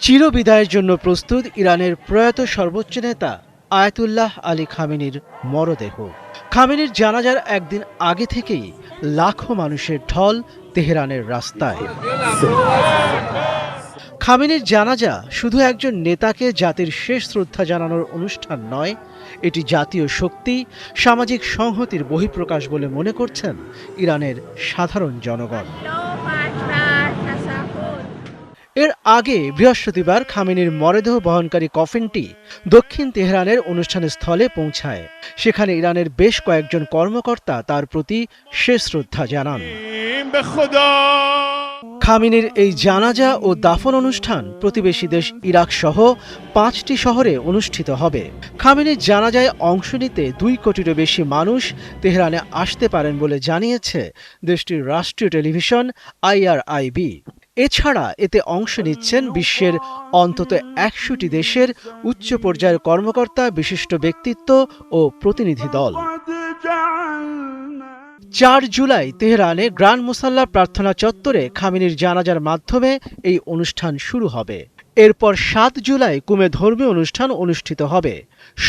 চিরবিদায়ের জন্য প্রস্তুত ইরানের প্রয়াত সর্বোচ্চ নেতা আয়াতুল্লাহ আলী খামেনির মরদেহ। খামেনির জানাজার একদিন আগে থেকেই লাখো মানুষের ঢল তেহরানের রাস্তায়। খামেনির জানাজা শুধু একজন নেতাকে জাতির শেষ শ্রদ্ধা জানানোর অনুষ্ঠান নয়, এটি জাতীয় শক্তি, সামাজিক সংহতির বহিঃপ্রকাশ বলে মনে করছেন ইরানের সাধারণ জনগণ। এর আগে বৃহস্পতিবার খামেনির মরদেহ বহনকারী কফিনটি দক্ষিণ তেহরানের অনুষ্ঠানের স্থলে পৌঁছায়। সেখানে ইরানের বেশ কয়েকজন কর্মকর্তা তার প্রতি শেষ শ্রদ্ধা জানান। খামেনির এই জানাজা ও দাফন অনুষ্ঠান প্রতিবেশী দেশ ইরাক সহ 5টি শহরে অনুষ্ঠিত হবে। খামেনির জানাজায় অংশ নিতে 2 কোটিরও বেশি মানুষ তেহরানে আসতে পারেন বলে জানিয়েছে দেশটির রাষ্ট্রীয় টেলিভিশন IRIB। এছাড়া এতে অংশ নিচ্ছেন বিশ্বের অন্তত 100টি দেশের উচ্চ পর্যায়ের কর্মকর্তা, বিশিষ্ট ব্যক্তিত্ব ও প্রতিনিধি দল। 4 জুলাই তেহরানে গ্রান্ড মুসাল্লা প্রার্থনা চত্বরে খামেনির জানাজার মাধ্যমে এই অনুষ্ঠান শুরু হবে। এরপর 7 জুলাই কুমে ধর্মীয় অনুষ্ঠান অনুষ্ঠিত হবে।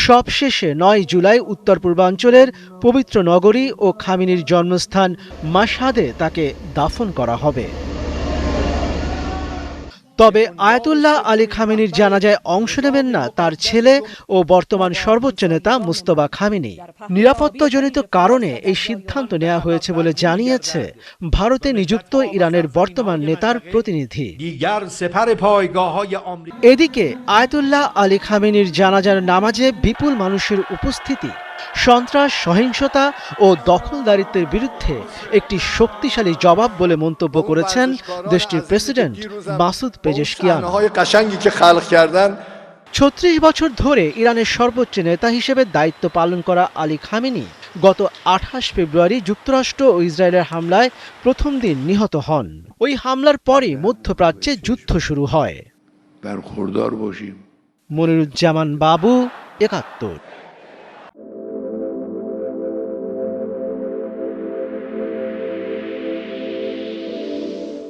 সবশেষে 9 জুলাই উত্তর পূর্বাঞ্চলের পবিত্র নগরী ও খামেনির জন্মস্থান মাশহাদে তাকে দাফন করা হবে। তবে আয়াতুল্লাহ আলী খামেনির জানাজায় অংশ নেবেন না তার ছেলে ও বর্তমান সর্বোচ্চ নেতা মুজতবা খামেনি। নিরাপত্তাজনিত কারণে এই সিদ্ধান্ত নেওয়া হয়েছে বলে জানিয়েছে ভারতে নিযুক্ত ইরানের বর্তমান নেতার প্রতিনিধি। এদিকে আয়াতুল্লাহ আলী খামেনির জানাজার নামাজে বিপুল মানুষের উপস্থিতি সন্ত্রাস, সহিংসতা ও দখলদারিত্বের বিরুদ্ধে একটি শক্তিশালী জবাব বলে মন্তব্য করেছেন দেশটির প্রেসিডেন্ট মাসুদ পেজেশকিয়ান। 36 বছর ধরে ইরানের সর্বোচ্চ নেতা হিসেবে দায়িত্ব পালন করা আলী খামেনি গত 28 ফেব্রুয়ারি যুক্তরাষ্ট্র ও ইসরায়েলের হামলায় প্রথম দিন নিহত হন। ওই হামলার পরই মধ্যপ্রাচ্যে যুদ্ধ শুরু হয়। মনিরুজ্জামান বাবু, 71।